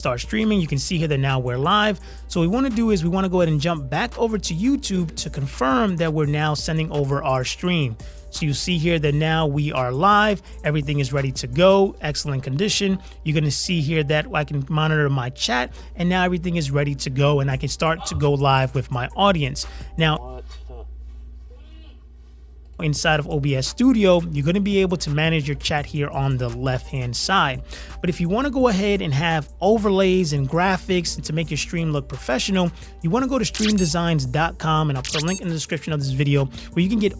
start streaming. You can see here that now we're live. So what we want to do is we want to go ahead and jump back over to YouTube to confirm that we're now sending over our stream. So you see here that now we are live. Everything is ready to go. Excellent condition. You're going to see here that I can monitor my chat, and now everything is ready to go, and I can start to go live with my audience. Now, inside of OBS Studio, you're going to be able to manage your chat here on the left hand side. But if you want to go ahead and have overlays and graphics and to make your stream look professional, you want to go to streamdesigns.com, and I'll put a link in the description of this video where you can get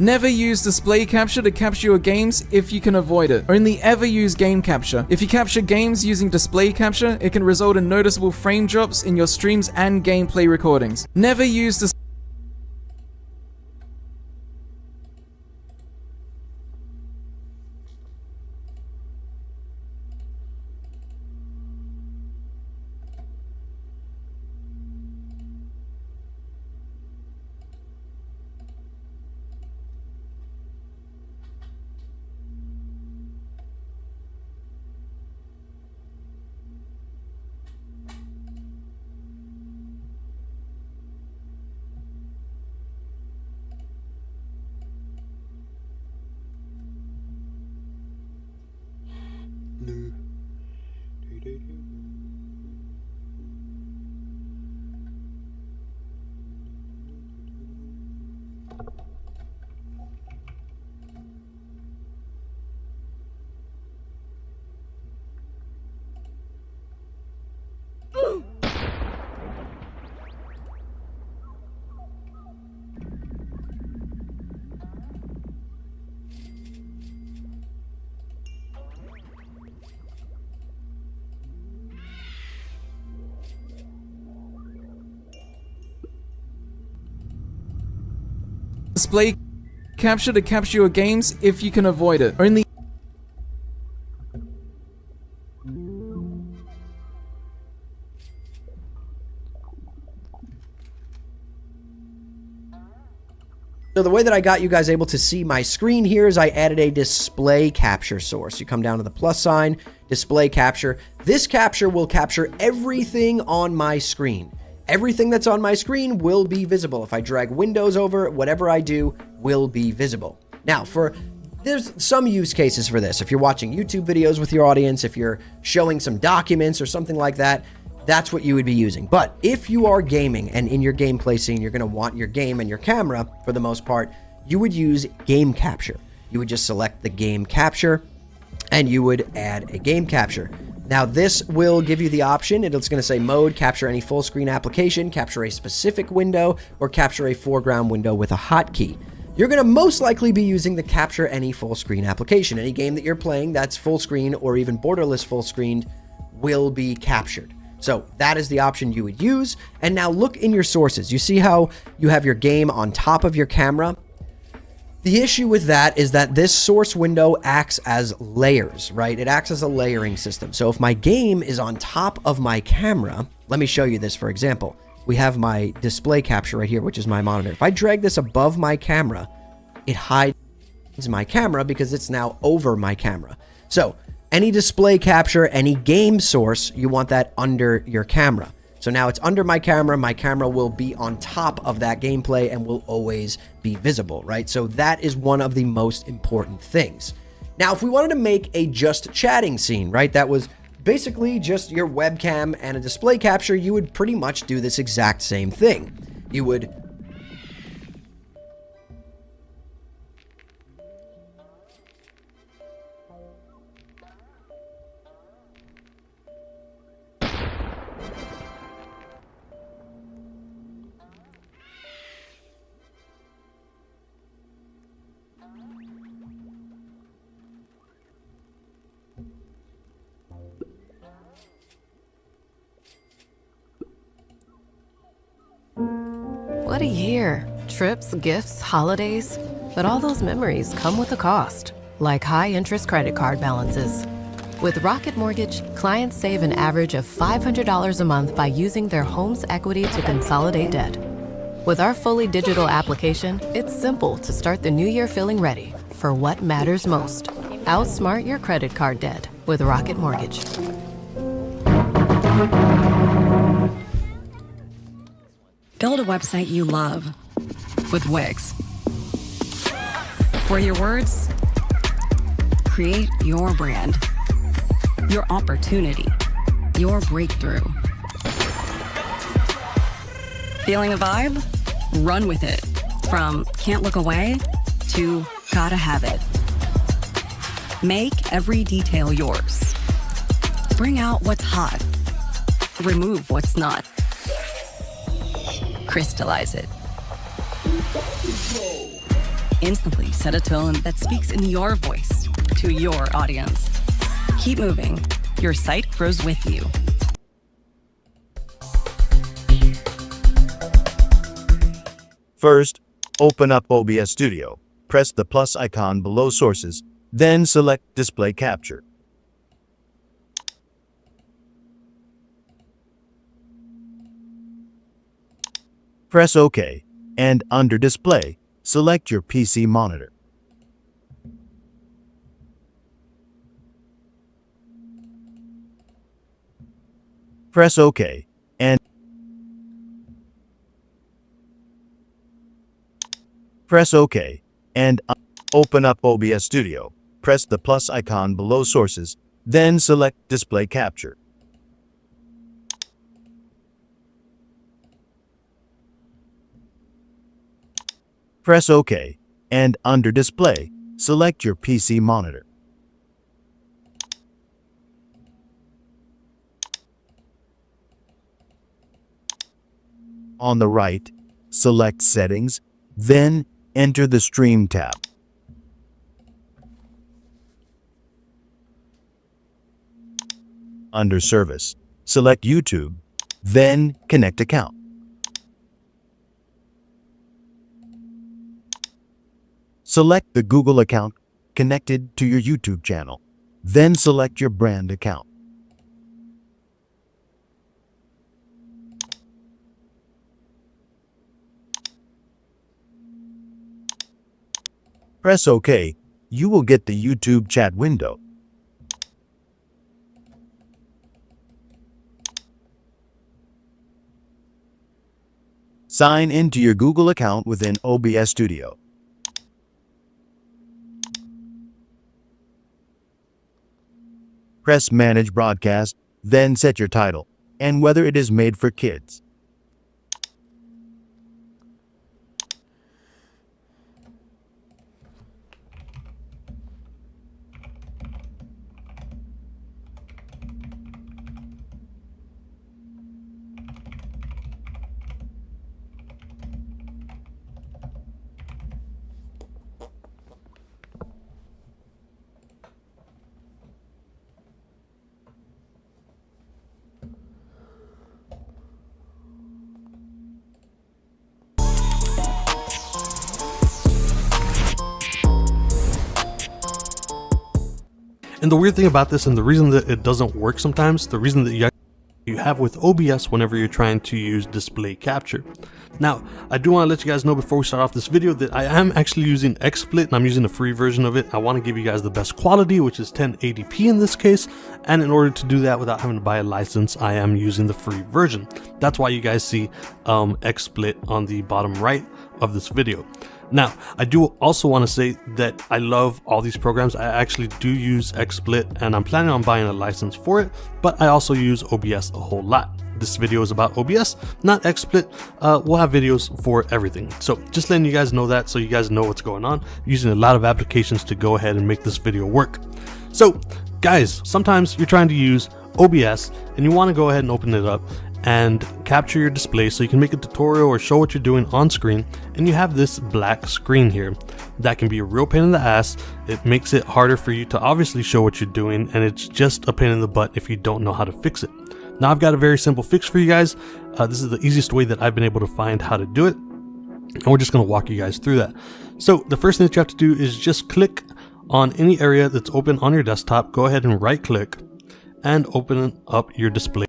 Never use display capture to capture your games if you can avoid it. Only ever use game capture. If you capture games using display capture, it can result in noticeable frame drops in your streams and gameplay recordings. Never use display capture to capture your games if you can avoid it. Only So the way that I got you guys able to see my screen here is I added a display capture source. You come down to the plus sign, display capture. This capture will capture everything on my screen. Everything that's on my screen will be visible. If I drag windows over, whatever I do will be visible. Now, there's some use cases for this. If you're watching YouTube videos with your audience, if you're showing some documents or something like that, that's what you would be using. But if you are gaming and in your gameplay scene, you're going to want your game and your camera, for the most part, you would use game capture. You would just select the game capture and you would add a game capture. Now this will give you the option, it's going to say mode, capture any full screen application, capture a specific window, or capture a foreground window with a hotkey. You're going to most likely be using the capture any full screen application. Any game that you're playing that's full screen or even borderless full screen will be captured. So that is the option you would use. And now look in your sources. You see how you have your game on top of your camera? The issue with that is that this source window acts as layers, right? It acts as a layering system. So if my game is on top of my camera, let me show you this for example. We have my display capture right here, which is my monitor. If I drag this above my camera, it hides my camera because it's now over my camera. So any display capture, any game source, you want that under your camera. So now it's under my camera will be on top of that gameplay and will always be visible, right? So that is one of the most important things. Now, if we wanted to make a just chatting scene, right? That was basically just your webcam and a display capture, you would pretty much do this exact same thing. You would What a year. Trips, gifts, holidays. But all those memories come with a cost, like high-interest credit card balances. With Rocket Mortgage, clients save an average of $500 a month by using their home's equity to consolidate debt. With our fully digital application, it's simple to start the new year feeling ready for what matters most. Outsmart your credit card debt with Rocket Mortgage. Build a website you love with Wix, where your words create your brand, your opportunity, your breakthrough. Feeling a vibe? Run with it. From can't look away to gotta have it. Make every detail yours. Bring out what's hot. Remove what's not. Crystallize it. Instantly set a tone that speaks in your voice to your audience. Keep moving. Your site grows with you. First, open up OBS Studio. Press the plus icon below Sources, then select Display Capture. Press OK, and under Display, select your PC monitor. Press OK, and press OK, and open up OBS Studio. Press the plus icon below Sources, then select Display Capture. Press OK, and under Display, select your PC monitor. On the right, select Settings, then enter the Stream tab. Under Service, select YouTube, then Connect Account. Select the Google account connected to your YouTube channel, then select your brand account. Press OK. You will get the YouTube chat window. Sign into your Google account within OBS Studio. Press Manage Broadcast, then set your title and whether it is made for kids. And the weird thing about this, and the reason that it doesn't work sometimes, the reason that you have with OBS whenever you're trying to use display capture. Now, I do want to let you guys know before we start off this video that I am actually using XSplit, and I'm using the free version of it. I want to give you guys the best quality, which is 1080p in this case, and in order to do that without having to buy a license, I am using the free version. That's why you guys see XSplit on the bottom right of this video. Now, I do also want to say that I love all these programs. I actually do use XSplit and I'm planning on buying a license for it, but I also use OBS a whole lot. This video is about OBS, not XSplit. We'll have videos for everything. So just letting you guys know that so you guys know what's going on. I'm using a lot of applications to go ahead and make this video work. So guys, sometimes you're trying to use OBS and you want to go ahead and open it up and capture your display so you can make a tutorial or show what you're doing on screen, and you have this black screen here. That can be a real pain in the ass. It makes it harder for you to obviously show what you're doing, and it's just a pain in the butt if you don't know how to fix it. Now I've got a very simple fix for you guys. This is the easiest way that I've been able to find how to do it, and we're just going to walk you guys through that. So the first thing that you have to do is just click on any area that's open on your desktop. Go ahead and right click and open up your display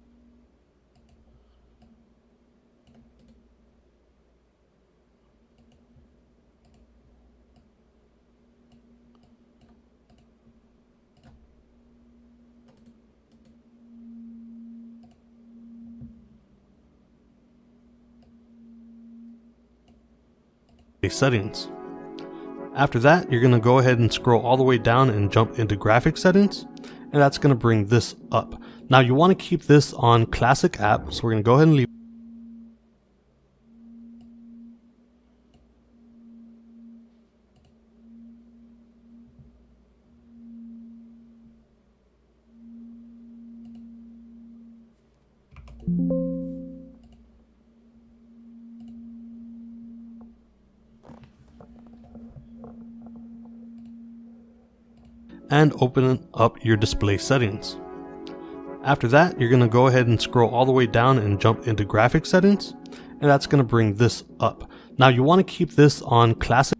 settings. After that, you're going to go ahead and scroll all the way down and jump into graphic settings, and that's going to bring this up. Now you want to keep this on classic app, so we're going to go ahead and leave. And open up your display settings. After that, you're going to go ahead and scroll all the way down and jump into graphic settings, and that's going to bring this up. Now you want to keep this on classic.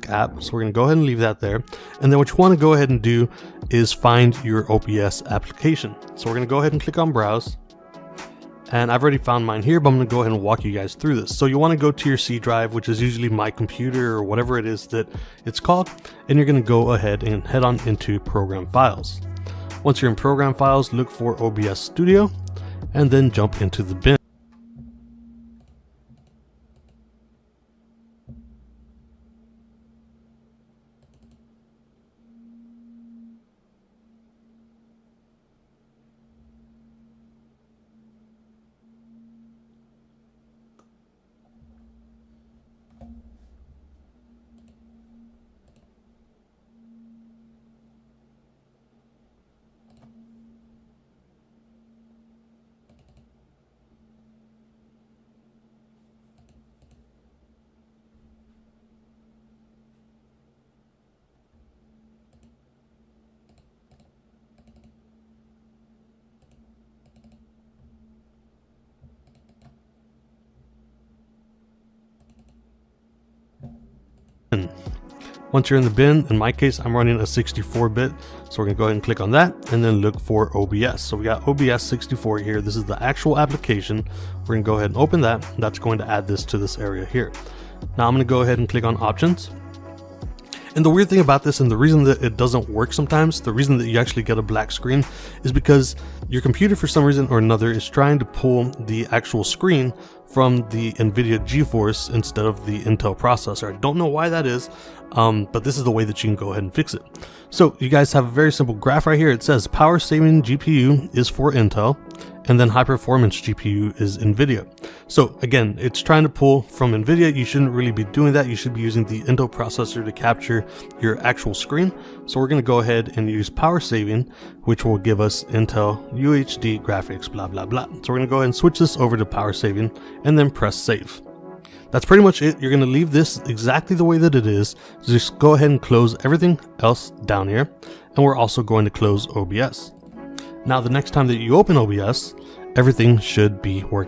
App, so we're going to go ahead and leave that there, and then what you want to go ahead and do is find your OBS application. So we're going to go ahead and click on browse, and I've already found mine here, but I'm going to go ahead and walk you guys through this. So you want to go to your C drive, which is usually my computer or whatever it is that it's called, and you're going to go ahead and head on into program files. Once you're in program files, look for OBS Studio and then jump into the bin. Once you're in the bin, in my case, I'm running a 64-bit, so we're gonna go ahead and click on that and then look for OBS. So we got OBS 64 here. This is the actual application. We're gonna go ahead and open that. That's going to add this to this area here. Now I'm gonna go ahead and click on options. And the weird thing about this, and the reason that it doesn't work sometimes, the reason that you actually get a black screen, is because your computer for some reason or another is trying to pull the actual screen from the NVIDIA GeForce instead of the Intel processor. I don't know why that is, but this is the way that you can go ahead and fix it. So you guys have a very simple graph right here. It says power saving GPU is for Intel, and then high performance GPU is NVIDIA. So again, it's trying to pull from NVIDIA. You shouldn't really be doing that. You should be using the Intel processor to capture your actual screen. So we're going to go ahead and use power saving, which will give us Intel UHD graphics, blah, blah, blah. So we're going to go ahead and switch this over to power saving and then press save. That's pretty much it. You're going to leave this exactly the way that it is. Just go ahead and close everything else down here. And we're also going to close OBS. Now, the next time that you open OBS, everything should be working.